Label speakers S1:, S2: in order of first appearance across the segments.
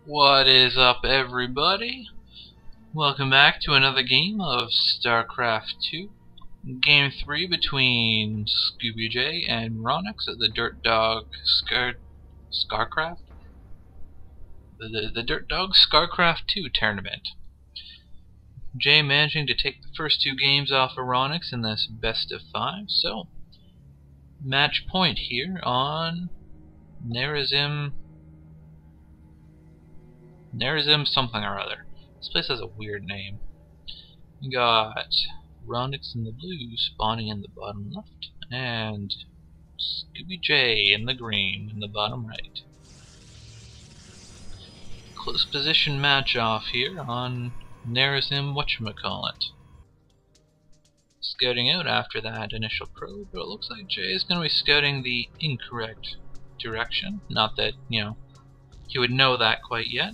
S1: What is up, everybody? Welcome back to another game of Starcraft 2. Game 3 between ScoobyJ and Ronix at the Dirt Dog Starcraft? The Dirt Dog Starcraft 2 tournament. Jay managing to take the first two games off of Ronix in this best of 5, so match point here on Nerazim something or other. This place has a weird name. We got Ronix in the blue spawning in the bottom left, and ScoobyJ in the green in the bottom right. Close position match off here on Nerazim whatchamacallit. Scouting out after that initial probe, but it looks like Jay is going to be scouting the incorrect direction. Not that, he would know that quite yet.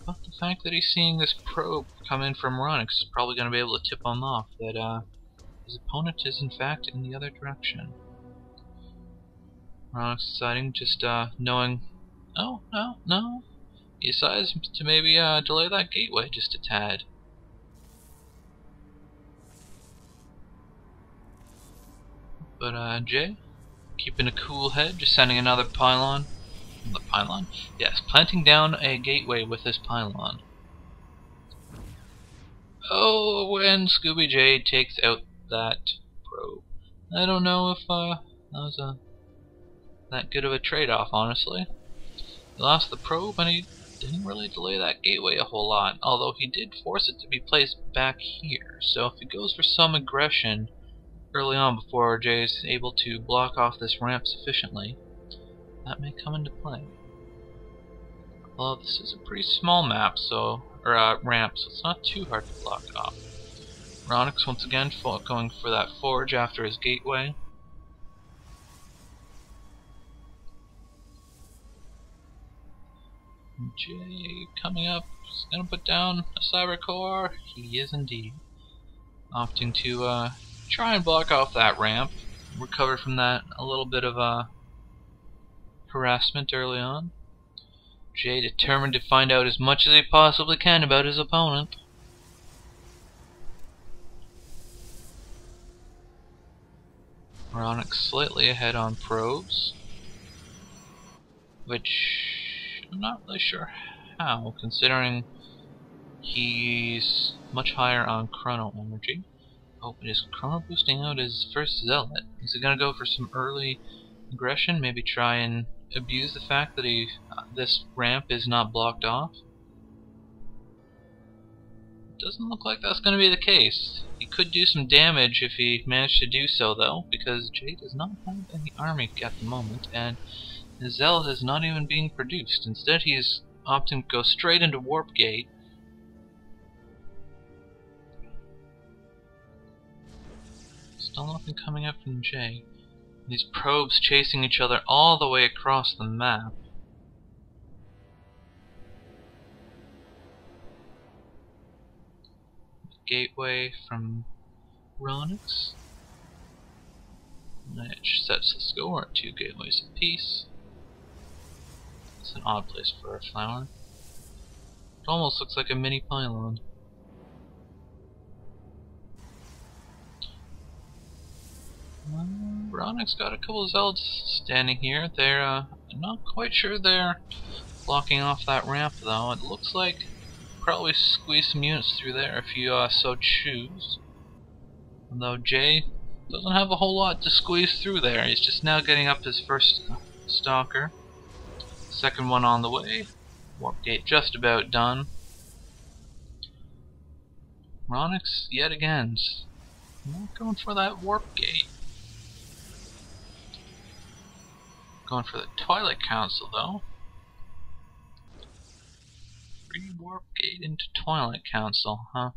S1: But the fact that he's seeing this probe come in from Ronix is probably going to be able to tip him off that his opponent is in fact in the other direction. Ronix deciding, just knowing, oh, no. He decides to maybe delay that gateway just a tad. But Jay, keeping a cool head, just sending another pylon. The pylon? Yes, planting down a gateway with this pylon. Oh, when ScoobyJ takes out that probe. I don't know if that was that good of a trade-off, honestly. He lost the probe and he didn't really delay that gateway a whole lot, although he did force it to be placed back here. So if he goes for some aggression early on before Jay is able to block off this ramp sufficiently, that may come into play. Well, this is a pretty small map, ramp, so it's not too hard to block off. Ronix once again going for that forge after his gateway. Jay coming up, is gonna put down a cyber core. He is indeed. Opting to try and block off that ramp. Recover from that a little bit of harassment early on. Jay determined to find out as much as he possibly can about his opponent. Ronix slightly ahead on probes, which I'm not really sure how, considering he's much higher on chrono energy. Oh, but is chrono boosting out his first zealot? Is he gonna go for some early aggression? Maybe try and abuse the fact that this ramp is not blocked off? Doesn't look like that's going to be the case. He could do some damage if he managed to do so, though, because Jay does not have any army at the moment, and his zealot is not even being produced. Instead, he is opting to go straight into Warp Gate. Still nothing coming up from Jay. These probes chasing each other all the way across the map. Gateway from Ronix, which sets the score at 2 gateways apiece. It's an odd place for a flower. It almost looks like a mini pylon. Ronix got a couple of zealots standing here. They're not quite sure they're blocking off that ramp, though. It looks like probably squeeze some units through there if you so choose. Although Jay doesn't have a whole lot to squeeze through there. He's just now getting up his first stalker. Second one on the way. Warp gate just about done. Ronix yet again not going for that warp gate. Going for the Twilight Council, though. Free Warp Gate into Twilight Council, huh?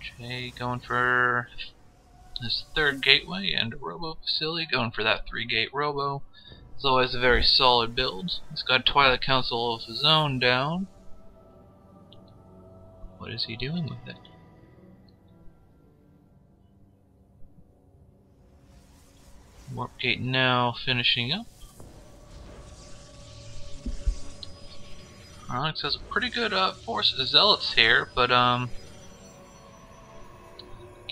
S1: Jay going for his third gateway and a Robo Facility, going for that 3-gate Robo. It's always a very solid build. He's got Twilight Council of his own down. What is he doing with it? Warp gate now finishing up. Ronix has a pretty good force of zealots here, but can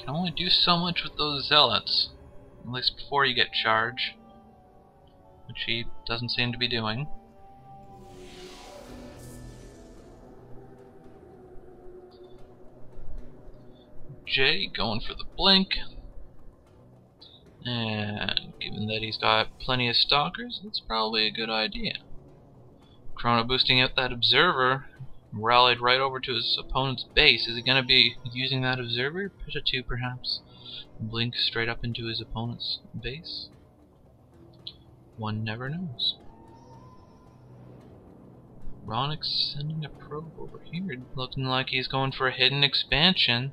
S1: only do so much with those zealots, at least before you get charge, which he doesn't seem to be doing. Jay going for the blink, and given that he's got plenty of stalkers, that's probably a good idea. Chrono boosting out that observer, rallied right over to his opponent's base. Is he going to be using that observer? Put a 2 perhaps. Blink straight up into his opponent's base? One never knows. Ronix sending a probe over here, looking like he's going for a hidden expansion.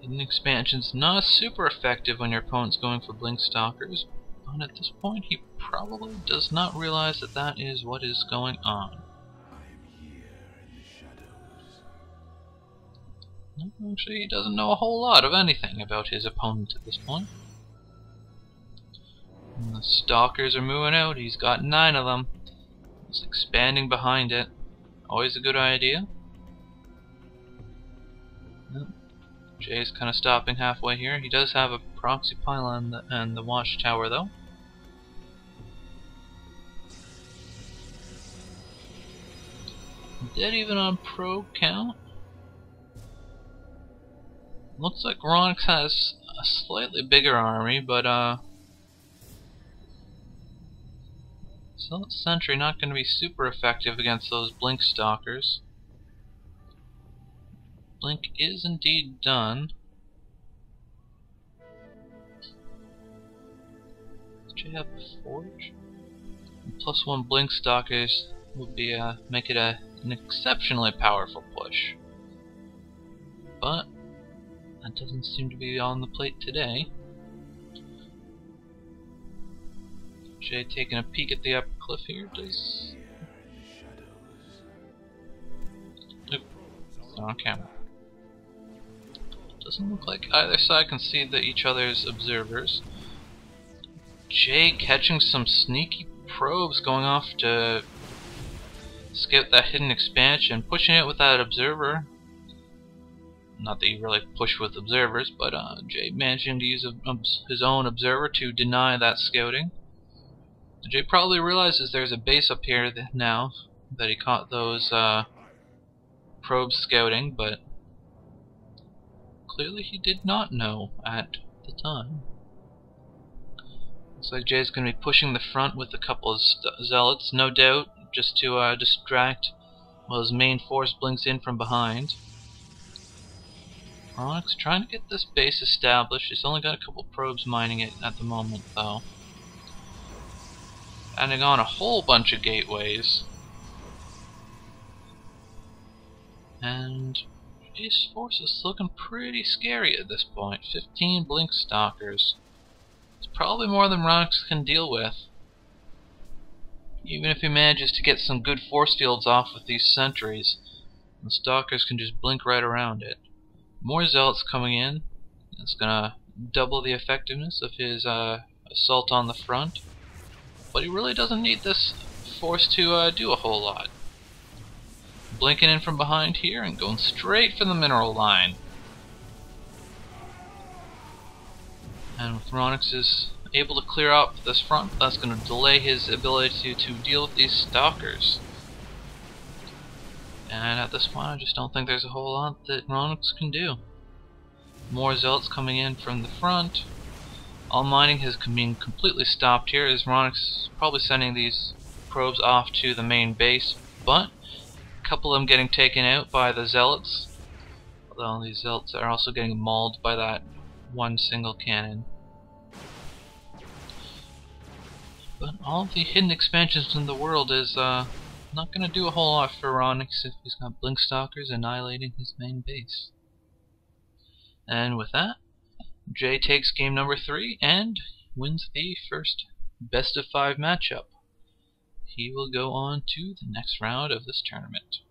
S1: Hidden expansion's not super effective when your opponent's going for blink stalkers, but at this point he probably does not realize that that is what is going on. Actually, he doesn't know a whole lot of anything about his opponent at this point. And the stalkers are moving out. He's got 9 of them. He's expanding behind it. Always a good idea. Yep. Jay's kind of stopping halfway here. He does have a proxy pylon and the watchtower, though. Dead even on probe count. Looks like Ronix has a slightly bigger army, but Zealot Sentry not going to be super effective against those blink stalkers. Blink is indeed done. Does Jay have a forge? And +1 blink stalkers would be make it an exceptionally powerful push. But that doesn't seem to be on the plate today. Jay taking a peek at the upper cliff here. Does nope, it's not on camera. Doesn't look like either side can see each other's observers. Jay catching some sneaky probes going off to scout that hidden expansion, pushing it with that observer. Not that you really push with observers, but Jay managing to use his own observer to deny that scouting. Jay probably realizes there's a base up here now that he caught those probes scouting, but clearly he did not know at the time. Looks like Jay's going to be pushing the front with a couple of zealots, no doubt, just to distract while his main force blinks in from behind. Ronix trying to get this base established. He's only got a couple probes mining it at the moment, though. Adding on a whole bunch of gateways. And his force is looking pretty scary at this point. 15 blink stalkers. It's probably more than Ronix can deal with. Even if he manages to get some good force fields off with these sentries, the stalkers can just blink right around it. More zealots coming in. It's gonna double the effectiveness of his assault on the front. But he really doesn't need this force to do a whole lot. Blinking in from behind here and going straight for the mineral line. And with Ronix is able to clear out this front, that's going to delay his ability to deal with these stalkers. And at this point, I just don't think there's a whole lot that Ronix can do. More zealots coming in from the front. All mining has been completely stopped here, as Ronix is probably sending these probes off to the main base, but a couple of them getting taken out by the zealots. Although these zealots are also getting mauled by that one single cannon. But all of the hidden expansions in the world is not going to do a whole lot for Ronix if he's got blink stalkers annihilating his main base. And with that, Jay takes game number 3 and wins the first best of 5 matchup. He will go on to the next round of this tournament.